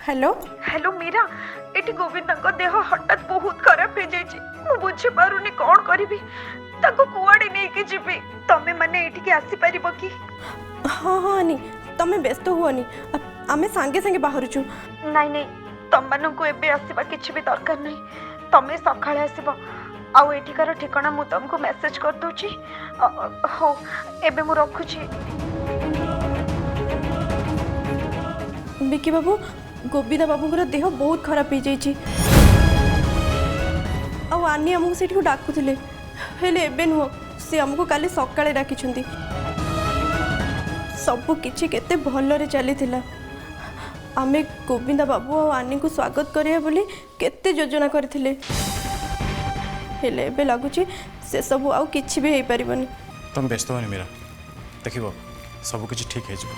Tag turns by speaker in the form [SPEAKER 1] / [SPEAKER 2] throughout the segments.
[SPEAKER 1] Hello
[SPEAKER 2] hello Meera एटी गोविंदा को देह हठात बहुत खराब हो जाइए मु बुझी पारुनी कौन करिवि ताको कुआडे नै के जिबि तमे माने एठी के आसी परिबो कि
[SPEAKER 1] हाँ हाँ आनी तमें व्यस्त हुअनी आमे सांगे सांगे बाहर छु
[SPEAKER 2] नाइ नाइ तम मानन को एबे आसीबा किछि भी दरकार नै तमे सखाळे आसीबो आउ एठिकार ठिकाना मु तुमको मेसेज कर दोची हो एबे मु रखु छी
[SPEAKER 1] विकी बाबू गोविंदा बाबूर देह बहुत खराब हो जाइए आनी आमको से डाकुले हेले एबे नुह सी आमको काली सकाळे डाकी सबु किछि केते भलरे चली आमे गोविंदा बाबू और आनी को स्वागत करिया बोली केते योजना करथिले हेले एबे लागुची से सब आउ किछि भी हेई परिबनी
[SPEAKER 3] तुम व्यस्त होनी मीरा देखिबो सब किछि ठीक है जिवो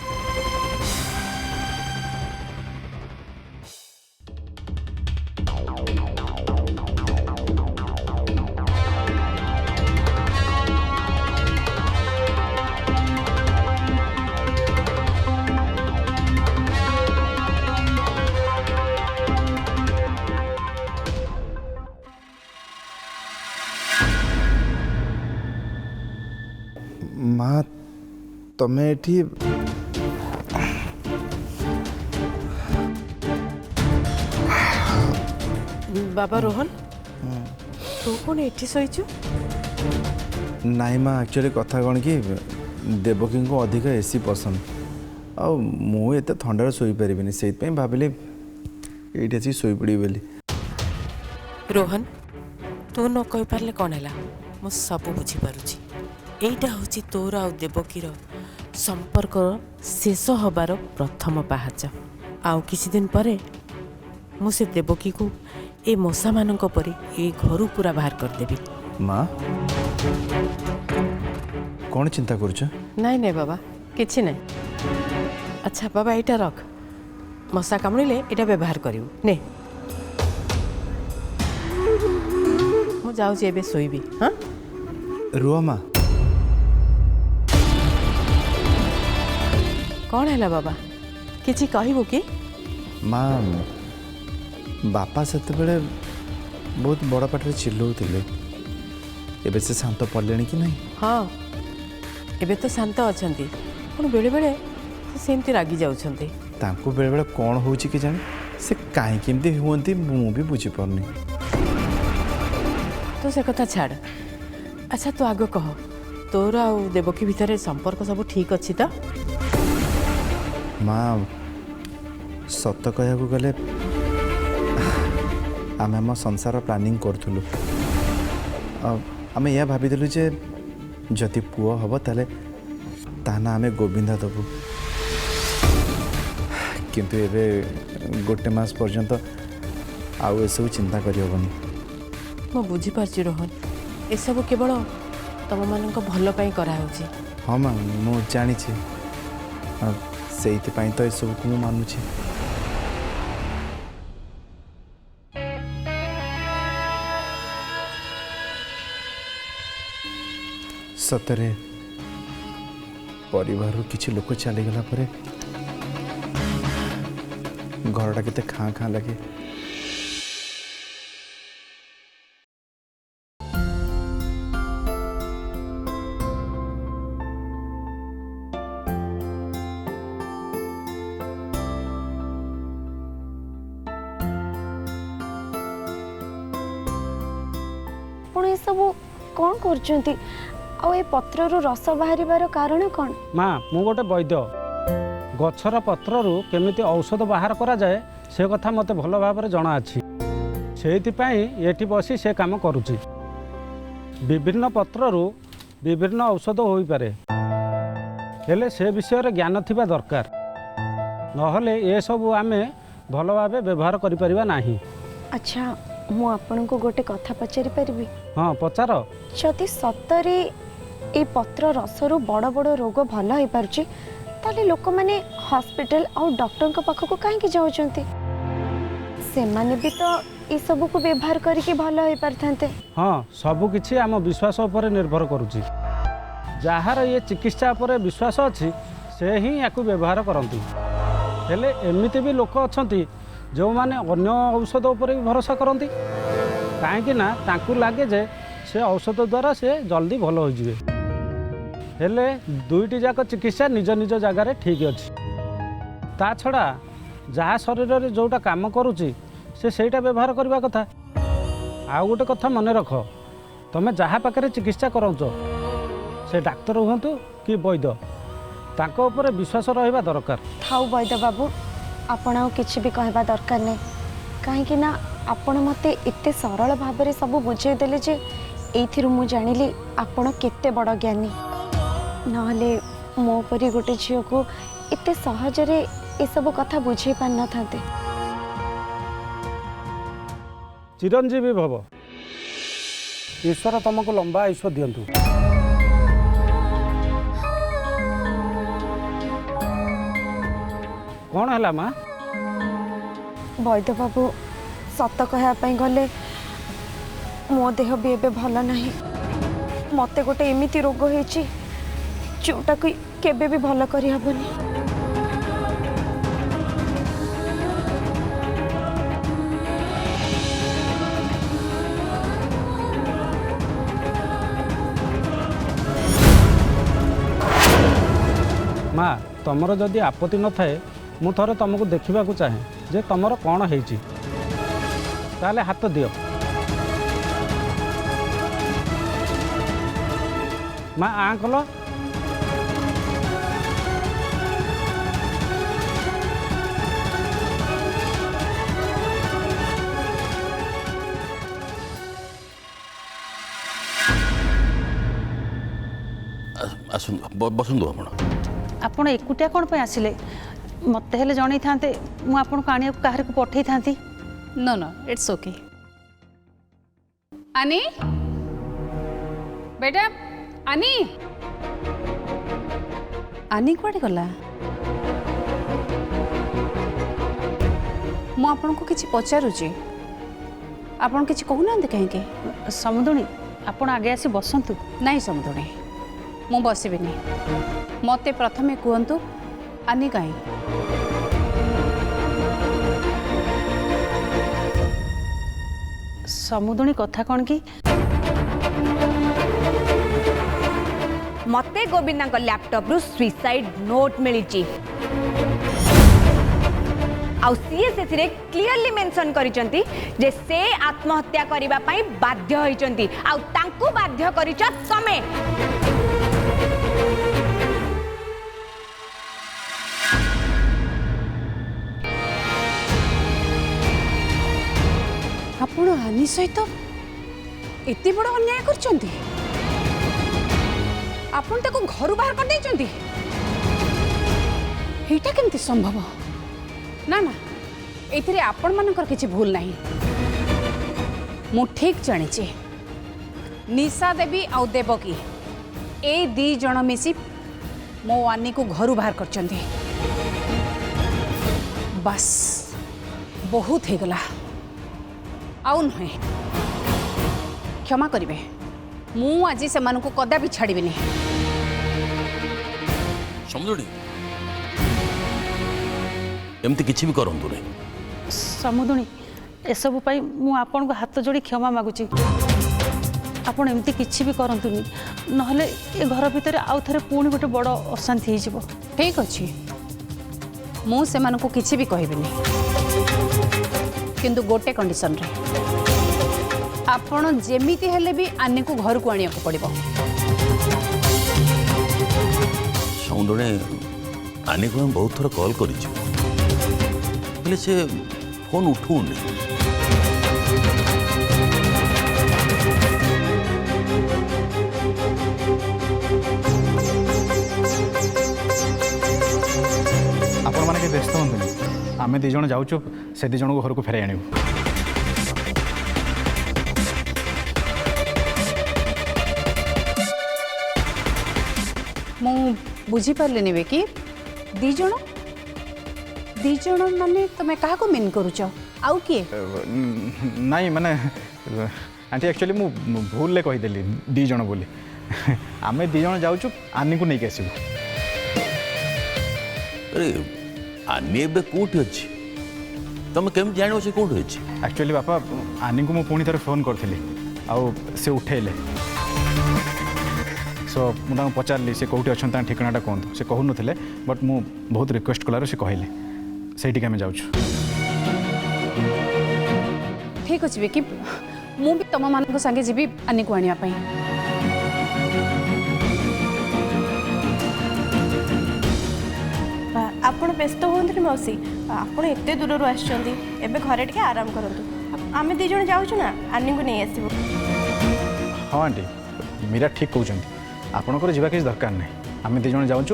[SPEAKER 4] माँ तमें एठी
[SPEAKER 5] बाबा रोहन तू कौन एठी सोईचु
[SPEAKER 4] नाई माँ एक्चुअली कथा कौन कि देवकी को अधिक एसी पसंद आ मुझे थंडार शोई पारिनी से भाविली ये आसी शोई पड़ी बोली
[SPEAKER 5] रोहन तू न कही पारले कौन है मु सब बुझी पारुची एटा हूँ तोर आ देवकीर संपर्क शेष हबार प्रथम पाहाच आउ किसी दिन परे मु से देवकी को ए मशा मान परी ए घर पूरा बाहर करदेवी
[SPEAKER 4] माँ कौन चिंता करुच
[SPEAKER 5] नाई नाई बाबा किछि नहीं अच्छा बाबा एटा रख मशा कामुड़े एटा व्यवहार करू ने मु जाऊँ एबे शोइबी हाँ
[SPEAKER 4] रुह माँ
[SPEAKER 5] कौन है बाबा किछि कहबो कि
[SPEAKER 4] माँ बापा से बहुत बड़ पाटे चिल्लाउले एबे से शांत पड़े कि नहीं
[SPEAKER 5] हाँ एबे तो शांत अछंती पण बेले बेले सेमती रागी जाउछंती
[SPEAKER 4] तांको बेले बेले कौन होउची कि जाने से काहे केमती हुंती मु भी बुझी पारनी
[SPEAKER 5] तो से कथा छाड़ अच्छा तू आग कह तोर आ देवकी भितर संपर्क सब ठीक अच्छी तो
[SPEAKER 4] माँ सत कह गले आम आम संसार प्लानिंग करूँ आम यह भाविलु जे जदि पुओ हम ताले ताना आम गोविंदा दबु किंतु एबे गोटे मास पर्यंत आउ एसबू चिंता करहबनी
[SPEAKER 5] मु बुझीपारची रोहन ए सब केवल तुम मान भल कराऊँच
[SPEAKER 4] हाँ माँ मु जानी से तो ये सब को मानुची सतरे परिवार किसी लोक चलीगला घरटा केते खाँ खाँ लगे
[SPEAKER 6] सब कौन करचंती आ ए पत्ररु रस बाहरिबार कारण कौन
[SPEAKER 7] माँ मु गोटे वैद्य गछर पत्ररु केमिति औषध बाहर करा जाए से कथा मते भल भाव जना अछि सेइथिपाई एठी बसी से काम करूची विभिन्न पत्ररु विभिन्न औषध होई पारे हेले से विषय रे ज्ञान थिबा दरकार नहले ए सब आमे भल भाव व्यवहार करि परिबा नाही।
[SPEAKER 6] अच्छा मु आपन को गोटे कथा पचारि परिबी
[SPEAKER 7] हाँ पचार
[SPEAKER 6] जदि सतरे ए पत्र रसरु बड़ बड़ रोग भल हो पारुची ताले लोक माने हॉस्पिटल और डॉक्टर को पाख को काहे जाउचंती से माने भी तो ए सब को व्यवहार करके भल हो पारथांते
[SPEAKER 7] हाँ सब किछि आम विश्वास पर निर्भर करूची जार ये चिकित्सा पर विश्वास अच्छी से ही या व्यवहार करती हेले एमती भी लोक अच्छा ଯେଉଁମାନେ ଅନ୍ୟ ଔଷଧ ଉପରେ ବି ଭରସା କରନ୍ତି, କାହିଁକି ନା ତାଙ୍କୁ ଲାଗେ ଯେ ସେ ଔଷଧ ଦ୍ୱାରା ସେ ଜଲ୍ଦି ଭଲ ହୋଇଯିବେ। ହେଲେ ଦୁଇଟି ଯାକ ଚିକିତ୍ସା ନିଜ ନିଜ ଜାଗାରେ ଠିକ୍ ଅଛି। ତା ଛଡ଼ା ଯାହା ଶରୀରରେ ଯେଉଁଟା କାମ କରୁଛି ସେ ସେଇଟା ବ୍ୟବହାର କରିବା କଥା। ଆଉ ଗୋଟେ କଥା ମନେ ରଖ, ତୁମେ ଯାହା ପାଖରେ ଚିକିତ୍ସା କରାଉଛ, ସେ ଡାକ୍ତର ହୁଅନ୍ତୁ କି ବୈଦ୍ୟ, ତାଙ୍କ ଉପରେ ବିଶ୍ୱାସ ରହିବା ଦରକାର।
[SPEAKER 6] ଥାଉ ବୈଦ୍ୟ ବାବୁ, ଆପଣ ଆଉ କିଛି ବି କହିବା ଦରକାର ନାହିଁ, କାହିଁକି ନା ଆପଣ ମୋତେ ଏତେ ସରଳ ଭାବରେ ସବୁ ବୁଝେଇଦେଲେ ଯେ ଏଇଥିରୁ ମୁଁ ଜାଣିଲି ଆପଣ କେତେ ବଡ଼ ଜ୍ଞାନୀ। ନହେଲେ ମୋ ପରି ଗୋଟେ ଝିଅକୁ ଏତେ ସହଜରେ ଏସବୁ କଥା ବୁଝେଇ ପାରିନଥାନ୍ତେ।
[SPEAKER 7] ଚିରଞ୍ଜୀବୀ ଭବ। ଈଶ୍ୱର ତୁମକୁ ଲମ୍ବା ଆୟୁଷ ଦିଅନ୍ତୁ। କ'ଣ ହେଲା ମା?
[SPEAKER 6] ବୈଦ୍ୟ ବାବୁ, ସତ କହିବା ପାଇଁ ଗଲେ ମୋ ଦେହ ବି ଏବେ ଭଲ ନାହିଁ। ମୋତେ ଗୋଟେ ଏମିତି ରୋଗ ହେଇଛି ଯେଉଁଟାକୁ କେବେ ବି ଭଲ କରିହେବନି।
[SPEAKER 7] ମା, ତମର ଯଦି ଆପତ୍ତି ନଥାଏ ମୁଁ ଥରେ ତମକୁ ଦେଖିବାକୁ ଚାହେଁ ଯେ ତମର କ'ଣ ହେଇଛି। ତାହେଲେ ହାତ ଦିଅ। ମା ଆଁ କଲ।
[SPEAKER 8] ବସନ୍ତୁ ଆପଣ।
[SPEAKER 9] ଆପଣ ଏକୁଟିଆ କ'ଣ ପାଇଁ ଆସିଲେ? ମୋତେ ହେଲେ ଜଣେଇଥାନ୍ତେ, ମୁଁ ଆପଣଙ୍କୁ ଆଣିବାକୁ କାହାରିକୁ ପଠେଇଥାନ୍ତି।
[SPEAKER 10] No no it's okay. Ani बेटा, अनी अनी कुआडे गला? मु आपन को किछि पचारुची, आपन किछि कहू नांदे कहीं?
[SPEAKER 9] ସମୁଦୁଣୀ, ଆପଣ ଆଗେ ଆସି ବସନ୍ତୁ।
[SPEAKER 10] नहीं समुदुणी, मु बसबिनी। मते प्रथमे कहतु अनी कहीं?
[SPEAKER 9] ସମୁଦୁଣୀ କଥା କ'ଣ କି?
[SPEAKER 11] मते गोविंदा लैपटॉप रु सुइसाइड नोट मिली सीए से क्लियरली मेंशन करिसंती जे से आत्महत्या करिबा पई बाध्य होइसंती आउ तांकू बाध्य करिछ तमे।
[SPEAKER 10] आपण अनी सहित एते बड़ अन्याय करचंती? आपण ताको घर बाहर कर देचंती? एटा केमती संभव? ना ना, एथिरे आपण मानकर किछि भूल नाही। मु ठीक जानिछि निशा देवी आउ देवकी ए दी जण मिसी मो अनी को घर बाहर करचंती। बस बहुत हे गला। आउ नुहे, क्षमा करिवे, मु आज से मानू को कदापि छाड़बिनी।
[SPEAKER 8] समझुड़ी एमती किछि भी करंतु नहीं।
[SPEAKER 9] ସମୁଦୁଣୀ, ଏସବୁ ପାଇଁ ମୁଁ ଆପଣଙ୍କୁ ହାତ ଯୋଡ଼ି କ୍ଷମା ମାଗୁଛି। ଆପଣ ଏମିତି କିଛି ବି କରନ୍ତୁନି, ନହେଲେ ଏ ଘର ଭିତରେ ଆଉ ଥରେ ପୁଣି ଗୋଟେ ବଡ଼ ଅଶାନ୍ତି ହେଇଯିବ।
[SPEAKER 10] ठीक अच्छे, मु से मानू को किछि भी कहबिनी, किंतु गोटे कंडीशन रे आपण जेमिति हेले भी आने को घर को आनिया को पड़िबो।
[SPEAKER 8] समझुड़ी आनी को हम बहुत थोड़ा कॉल करिछु, हेले से फोन उठौनी।
[SPEAKER 3] आपण माने के व्यस्त होंतनी, आमे दी जण जाउछु से दी जण को घर को फेरे आनिबो।
[SPEAKER 10] मु बुझी पारलिनी बे कि दी जण माने तमे काहा को मीन करूछ? आउ किए?
[SPEAKER 3] नहीं माने आंटी एक्चुअली मु भूल ले कहि देली दी जण बोली। आमे दी जण जाउछु आनी को नै के आसीबो।
[SPEAKER 8] अरे आनी एबे कोठी अछि? तुम केम जान से कौन होइछि
[SPEAKER 3] एक्चुअली बापा आनी को पुणी थे फोन करी आउ से उठेले सो मुझे पचारि से कौटी अच्छा ठिकाना कहतु से कहून बट मु बहुत रिक्वेस्ट कलार से कहले से आम जाऊँ
[SPEAKER 10] ठीक अच्छे विकी मु भी तुम मान संगे जी आनी को आने
[SPEAKER 1] ଆପଣ ବ୍ୟସ୍ତ ହୁଅନ୍ତୁନି ମାଉସୀ ଆପଣ ଏତେ ଦୂରରୁ ଆସିଛନ୍ତି ଏବେ ଘରେ ଟିକେ ଆରାମ କରନ୍ତୁ ଆମେ ଦୁଇ ଜଣ ଯାଉଛୁ ନା ଆନିଙ୍କୁ ନେଇ ଆସିବୁ
[SPEAKER 3] हाँ आंटी मीरा ठीक कहते आपणकर जावा किसी दरकार नहीं आम दु जन जाऊँ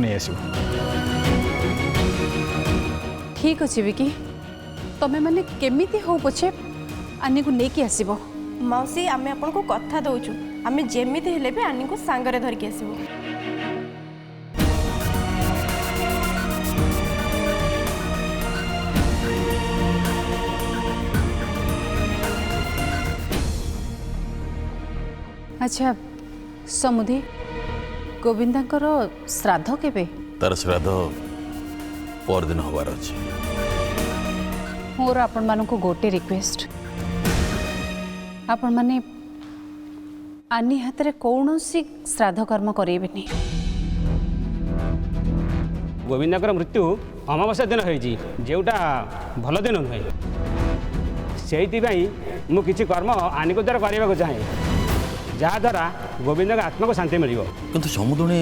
[SPEAKER 3] नहीं आसू
[SPEAKER 10] ठीक अच्छे विकी तमें मैंने केमिति हो पछे आनी को लेकिन आसब
[SPEAKER 1] माउसी आमे आपनको कथा दउछु आमे जेमिति हेले भी आनी को सांगरे धर के आसीबो
[SPEAKER 10] अच्छा समुदी गोविंदांकर श्राद्ध केबे
[SPEAKER 8] तार श्राद्ध परदिन हबार अछि
[SPEAKER 10] मोर आपण मानकु गोटे रिक्वेस्ट आपण माने आनी हाथ में कौन सी श्राद्ध कर्म करेबेनी
[SPEAKER 7] गोविंदर मृत्यु अमावास्या दिन होती जोटा भल दिन नुहे से मुझे कर्म आनी को द्वारा करने को चाहे जहाद्वारा गोविंद आत्मा को शांति मिल
[SPEAKER 8] किंतु समुदुणी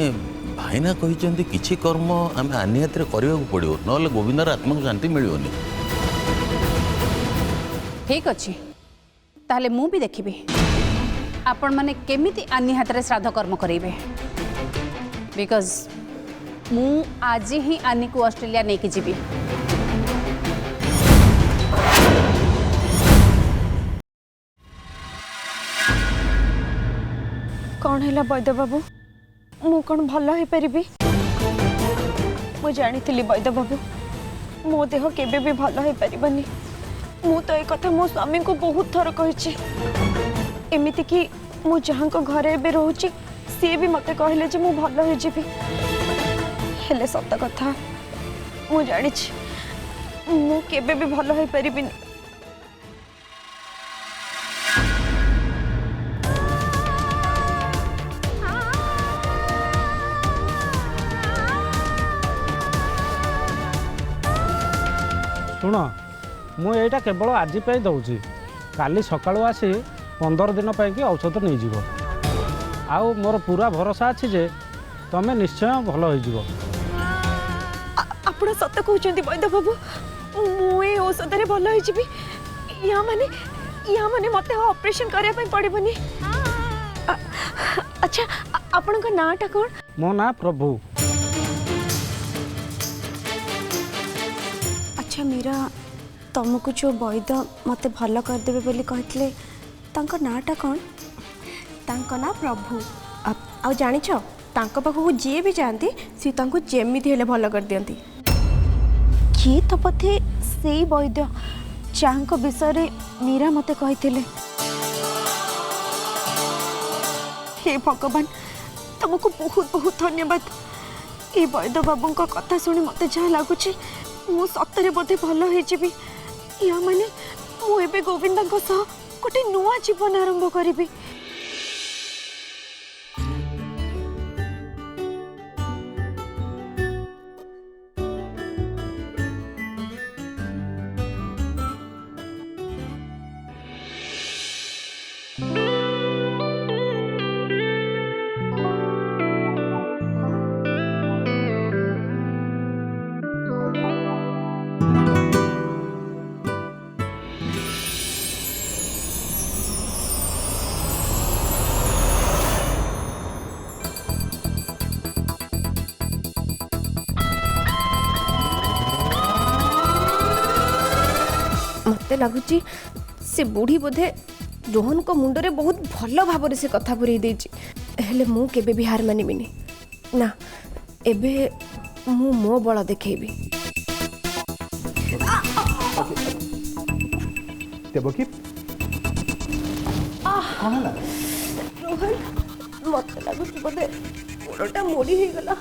[SPEAKER 8] भाईना कहते किसी कर्म आम आनी हाथ में करने को पड़ो ना गोविंदर आत्मा को शांति मिलनी
[SPEAKER 10] ठीक अच्छे ताहले मु भी देखी आपण माने केमिति आनी हाथ में श्राद्ध कर्म करेबे बिकॉज मु आज ही आनी को ऑस्ट्रेलिया नहीं जीवी
[SPEAKER 6] कौन है वैद बाबू मु कौन भल हो पारि मु जानी वैद बाबू मो देह केबे भी भल हो पारिबनी मु तो एक कथा मो स्वामी को बहुत थर कही एमिति कि मु जहाँ को घरे एबे रहूची सी भी मते कहले जे मु भल हो जीवी हेले सत कथा मु जानी मु केबे भी भल हो पारिबिनी
[SPEAKER 7] शुण मुझा केवल आज दौची काली सकाळु आसी 15 दिन कि औषध नहीं जीव आउ मोर पूरा भरोसा अच्छी जे तमें निश्चय भल हो
[SPEAKER 6] आपण सत कहते वैद बाबू मुझे औषध भल हो माने मते ऑपरेशन करने पड़बनी अच्छा आपण नाटा कौन
[SPEAKER 7] मो ना प्रभु
[SPEAKER 6] अच्छा मीरा तुमको जो वैद मते भल करदेवे बोली कहते तांको नाटा कौन
[SPEAKER 1] तांको ना प्रभु आ जानिछ तांको पाखु जी भी जाती सी तांको जेमिति हेले भल कर दियंती
[SPEAKER 6] किए तो पथे से वैद जहाँ विषय मीरा मते कहते हे भगवान तुमको बहुत बहुत धन्यवाद ये वैद बाबू कथा शुणी मत जहाँ लगुच मु सतरे बोधे भल हो या माने मु एबे गोविंदा गोटे नुआ जीवन आरंभ करी
[SPEAKER 1] मते लगुच से बुढ़ी बोधे रोहन को मुंडरे बहुत भल भाव से कथा पुरई देछि हेले मु केबे भी हार मानिबिनी ना एबे मु मो बल देखेबी
[SPEAKER 3] देवकी
[SPEAKER 1] रोहन मते लगुच बोधे गोड़टा मोड़ी हो गला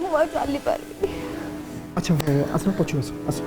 [SPEAKER 1] मु आ चली पारबी
[SPEAKER 3] अच्छा आस पछु आस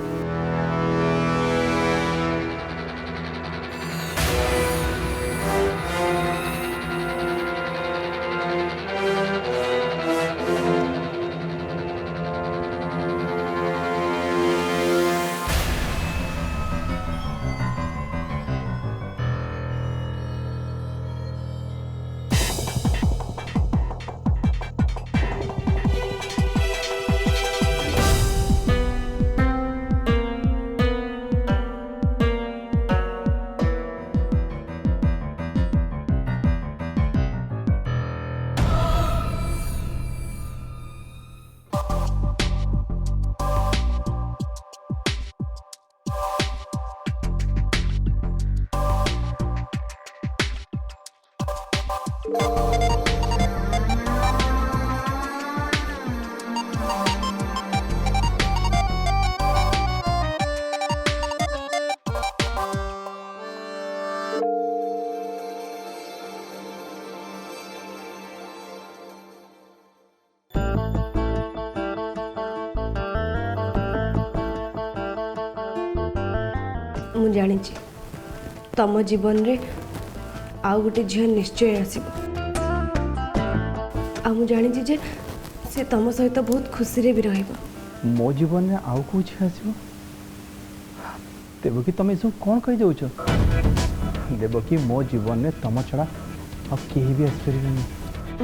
[SPEAKER 6] ମୁଁ ଜାଣିଛି ତମ ଜୀବନରେ ଆଉ ଗୋଟେ ଝିଅ ନିଶ୍ଚୟ ଆସିବ ଆଉ ମୁଁ ଜାଣିଛି ଯେ ସେ ତମ ସହିତ ବହୁତ ଖୁସିରେ ବି ରହିବ।
[SPEAKER 12] मो जीवन में आउ कौ झी आसो देवकी तुम सब कौन कही जाऊच देवकी मो जीवन में तुम छड़ा अब कहीं भी आसपारे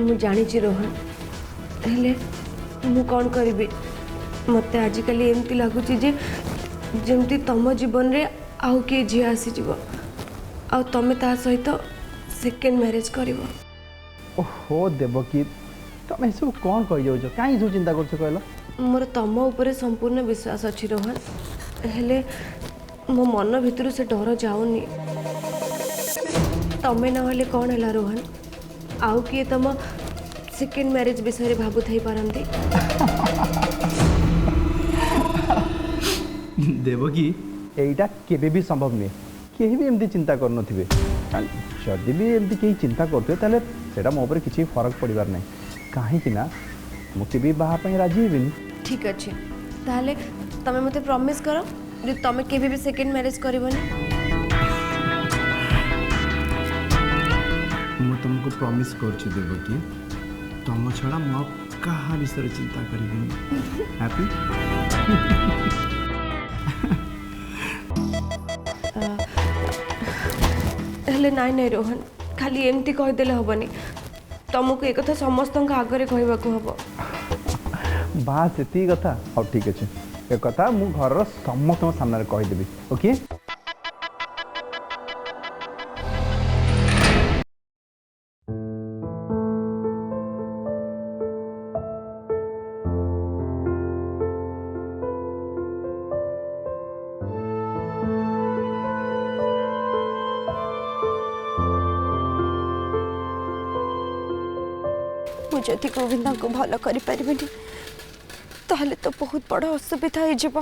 [SPEAKER 6] ମୁଁ ଜାଣିଛି ରୋହନ ହେଲେ ମୁଁ କ'ଣ କରିବି ମୋତେ ଆଜିକାଲି ଏମିତି ଲାଗୁଛି ଯେ ଯେମିତି ତମ ଜୀବନରେ ଆଉ କିଏ ଝିଅ ଆସିଯିବ ଆଉ ତମେ ତା ସହିତ ସେକେଣ୍ଡ ମ୍ୟାରେଜ୍ କରିବ।
[SPEAKER 12] ओहो देवकी तुम सब कौन कही जाऊच कहीं सब चिंता कर कहल
[SPEAKER 6] ମୋର ତମ ଉପରେ ସମ୍ପୂର୍ଣ୍ଣ ବିଶ୍ୱାସ ଅଛି ରୋହନ ହେଲେ ମୋ ମନ ଭିତରୁ ସେ ଡର ଯାଉନି। ତମେ ନହେଲେ କ'ଣ ହେଲା ରୋହନ ଆଉ କିଏ ତମ ସେକେଣ୍ଡ ମ୍ୟାରେଜ୍ ବିଷୟରେ ଭାବୁଥାଇ ପାରନ୍ତି।
[SPEAKER 12] देवकी एटा केबे भी संभव नहीं कहीं भी एमती चिंता कर नथिबे जदि भी एमती कहीं चिंता करते ताले सेटा मो ऊपर किसी फरक पड़िबार नहीं कहीं कि ना मुझे भी बाहा पई राजी हेबिनी।
[SPEAKER 6] ठीक अच्छे ताहले तमे मते प्रॉमिस करो जे तमे केबे भी सेकेंड मैरिज करबनी।
[SPEAKER 4] ମୁଁ ତୁମକୁ ପ୍ରମିସ୍ କରୁଛି ଦେବକି ତୁମ ଛଡ଼ା ମୁଁ ଆଉ କାହା ବିଷୟରେ ଚିନ୍ତା କରିବିନି। ହ୍ୟାପି?
[SPEAKER 6] हेले नाई नाई रोहन खाली एमती कहीदेले हेनी तुमको एक कथा समस्त आगे कहवाक हम।
[SPEAKER 12] बास एति कथा हाँ ठीक अच्छे एक कथा मु घर समस्त सामने कहीदेवी ओके।
[SPEAKER 6] मुझे गोविंदा को भल कर ताहले तो बहुत बड़ असुविधा हो जाव।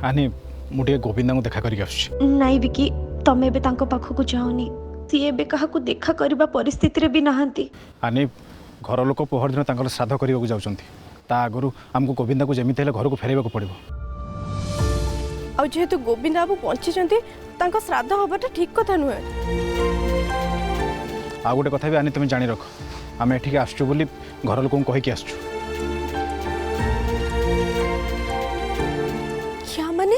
[SPEAKER 3] आनी मुझे गोविंदा को देखा करके
[SPEAKER 6] नाई बिकी तमे बे तांको पाखको जाओनी सी एबे काहाकू देखा करबा परिस्थिति रे भी नहांती।
[SPEAKER 3] आनी घर लोक पहर दिन तांकर श्राद्ध करने को जाउछंती ता आगु हमको गोविंदा को जमी हेले घर को फेरवा को पड़ो।
[SPEAKER 1] आ जेहेतु गोविंदा बाबू बंचीचंती तांको श्राद्ध हबाटा ठीक कथा नुहे।
[SPEAKER 3] आ गोटे कथा भी आनी तुम जानी रख आम एठिके आसचु बोली घर लोक कहीकि आसचु।
[SPEAKER 6] क्या माने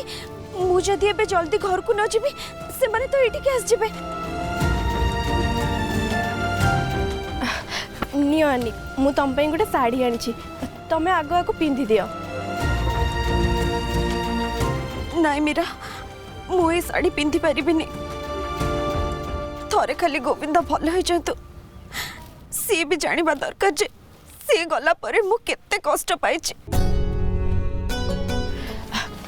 [SPEAKER 6] मु जदि एबे जल्दी घर को न जीबी से माने तो एठी के आस जीबे।
[SPEAKER 1] नियो आनी मु तम पे गोटे साड़ी आनी तमें आग आग पिंधि दियो।
[SPEAKER 6] नाई मीरा मु ए साड़ी पिंधि पारिबिनी थरे खाली गोविंदा भल हो जातु सी भी जानिबा दरकार जे सी गला परे मु केते कष्ट पाइछि।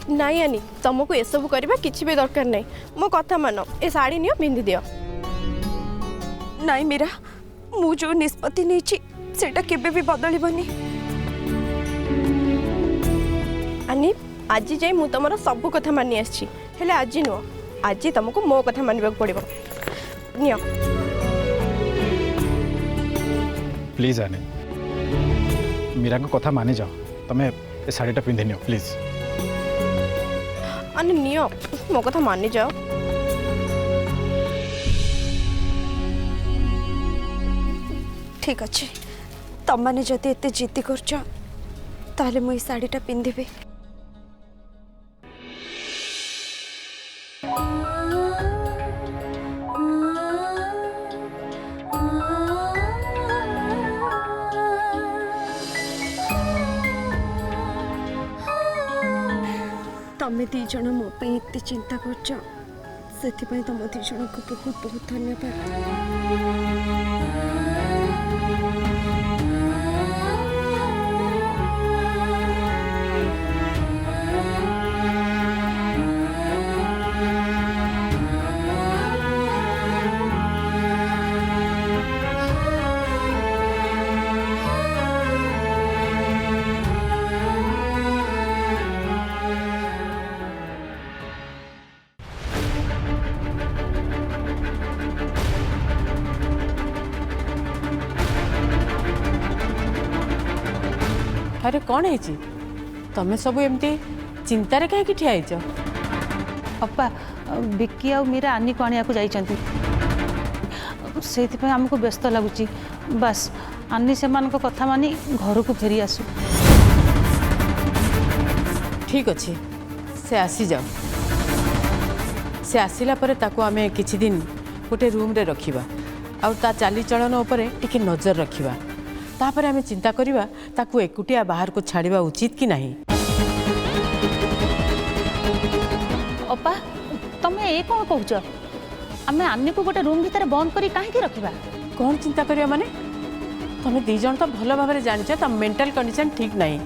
[SPEAKER 1] नाई आनी तुमको ये सब करबा किछि भी दरकार नहीं मो कथा मानो ए साड़ी नियो पिंधि दियो।
[SPEAKER 6] नाई मीरा मु जो निष्पत्ति नेछि सेटा केबे भी बदलिबनी।
[SPEAKER 1] आनी आज जाई मु तमरा सब कथा मानि आछि हेले आज नुह आज तुमको मो कथा मानिबा पड़िबो। नियो
[SPEAKER 3] प्लीज आनी मीरा को कथा मानि जाओ तमें ए साड़ीटा पिंधि नियो प्लीज।
[SPEAKER 1] अने नियो मो कथा मानि जाओ।
[SPEAKER 6] ठीक अच्छे तम मैंने जदि एते जिद्दी करछ ताहले मु ई साड़ीटा पिंधिबे। तमें दी जन मो एत चिंता कर तुम दी जन को बहुत बहुत धन्यवाद।
[SPEAKER 5] अरे कौन है तमें सब एमती चिंतार कहीं ठिया
[SPEAKER 9] अप्पा विक्की आ मीरा आनी को आनिया जाइछंती से आमको व्यस्त लगुच बस आनी से कथा मानी घर को फेरी आसु।
[SPEAKER 5] ठीक अच्छे से आसी जाओ से आसिला परे ताको आमे किछि दिन गोटे रूम रे रखिबा आ ता चाली चलन उपरे टिके नजर रखिबा तापर आमे चिंता करिबा ताको एकुटिया बाहर को छाड़िबा उचित कि नहीं।
[SPEAKER 9] अप्पा तमे ए कौन कहूच आमे आनी को गोटे रूम भीतर बंद करी काहे की रखिबा
[SPEAKER 5] कौन चिंता करिया माने तमे दी जण तो भलो भाबरे जानिछ ता मेंटल कंडीशन ठीक नहीं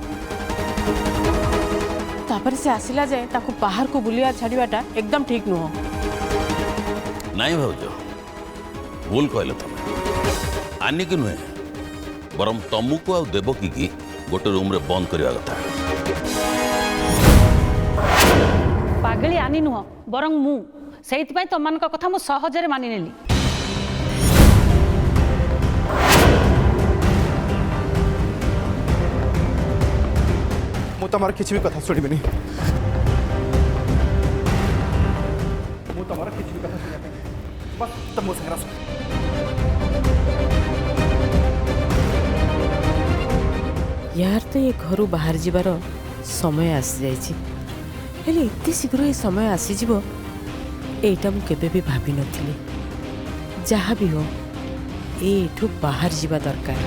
[SPEAKER 5] तापर से आसिला जाए ताको बाहर को बुलिया छाड़िबाटा एकदम ठीक नुह।
[SPEAKER 8] नहीं भाउज भूल कहल तुम आनी की नुहे बरम तुमको आ देवकी की गोटे रूम रे बंद करवा कथा।
[SPEAKER 9] पागली आनी नुह बरं मु सेइति पई तमन का कथा मु सहजरे मानि नेली।
[SPEAKER 4] मु तमार किछि भी कथा सुनिबिनी मु तमार किछि भी कथा सुनिया बस तुम मो संग रह।
[SPEAKER 5] यार तो ये घर बाहर जीवार समय आसी जाइछि हेले एते शीघ्र ये समय आसी जीवो एटा मु केबे भी भाभी नथिली जहाँ भी हो एठू बाहर जीवा दरकार।